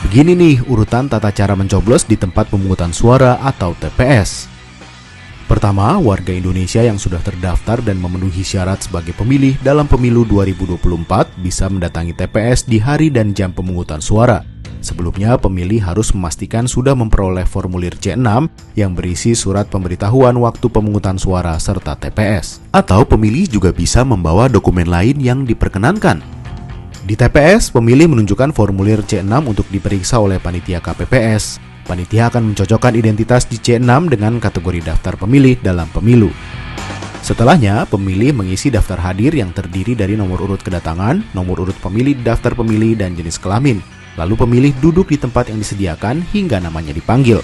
Begini nih urutan tata cara mencoblos di tempat pemungutan suara atau TPS. Pertama, warga Indonesia yang sudah terdaftar dan memenuhi syarat sebagai pemilih dalam pemilu 2024 bisa mendatangi TPS di hari dan jam pemungutan suara. Sebelumnya, pemilih harus memastikan sudah memperoleh formulir C6 yang berisi surat pemberitahuan waktu pemungutan suara serta TPS. Atau pemilih juga bisa membawa dokumen lain yang diperkenankan. Di TPS, pemilih menunjukkan formulir C6 untuk diperiksa oleh panitia KPPS. Panitia akan mencocokkan identitas di C6 dengan kategori daftar pemilih dalam pemilu. Setelahnya, pemilih mengisi daftar hadir yang terdiri dari nomor urut kedatangan, nomor urut pemilih, daftar pemilih, dan jenis kelamin. Lalu pemilih duduk di tempat yang disediakan hingga namanya dipanggil.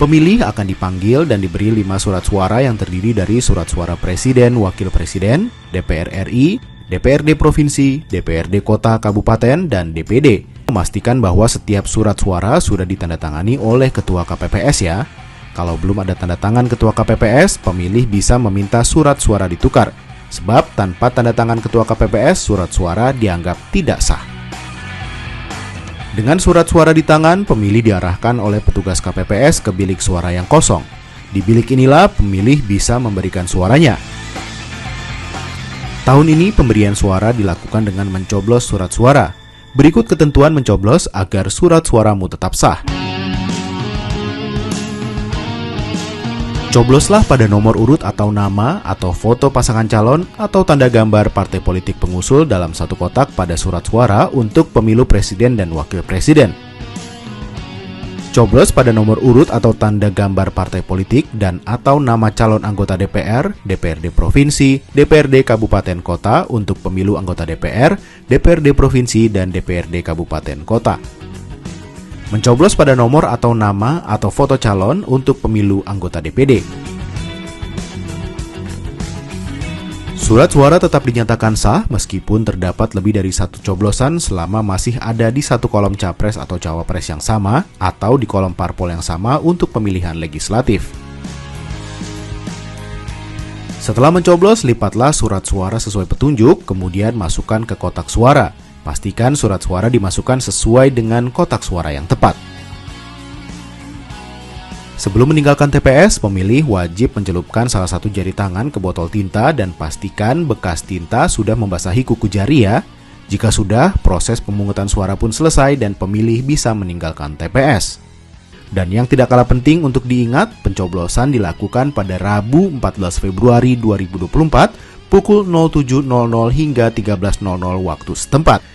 Pemilih akan dipanggil dan diberi 5 surat suara yang terdiri dari surat suara Presiden, Wakil Presiden, DPR RI, DPRD Provinsi, DPRD Kota, Kabupaten, dan DPD. Memastikan bahwa setiap surat suara sudah ditandatangani oleh Ketua KPPS ya. Kalau belum ada tanda tangan Ketua KPPS, pemilih bisa meminta surat suara ditukar. Sebab tanpa tanda tangan Ketua KPPS, surat suara dianggap tidak sah. Dengan surat suara di tangan, pemilih diarahkan oleh petugas KPPS ke bilik suara yang kosong. Di bilik inilah pemilih bisa memberikan suaranya. Tahun ini pemberian suara dilakukan dengan mencoblos surat suara. Berikut ketentuan mencoblos agar surat suaramu tetap sah. Cobloslah pada nomor urut atau nama atau foto pasangan calon atau tanda gambar partai politik pengusul dalam satu kotak pada surat suara untuk pemilu presiden dan wakil presiden. Coblos pada nomor urut atau tanda gambar partai politik dan atau nama calon anggota DPR, DPRD Provinsi, DPRD Kabupaten Kota untuk pemilu anggota DPR, DPRD Provinsi, dan DPRD Kabupaten Kota. Mencoblos pada nomor atau nama atau foto calon untuk pemilu anggota DPD. Surat suara tetap dinyatakan sah meskipun terdapat lebih dari satu coblosan selama masih ada di satu kolom capres atau cawapres yang sama atau di kolom parpol yang sama untuk pemilihan legislatif. Setelah mencoblos, lipatlah surat suara sesuai petunjuk, kemudian masukkan ke kotak suara. Pastikan surat suara dimasukkan sesuai dengan kotak suara yang tepat. Sebelum meninggalkan TPS, pemilih wajib mencelupkan salah satu jari tangan ke botol tinta dan pastikan bekas tinta sudah membasahi kuku jari ya. Jika sudah, proses pemungutan suara pun selesai dan pemilih bisa meninggalkan TPS. Dan yang tidak kalah penting untuk diingat, pencoblosan dilakukan pada Rabu 14 Februari 2024 pukul 07.00 hingga 13.00 waktu setempat.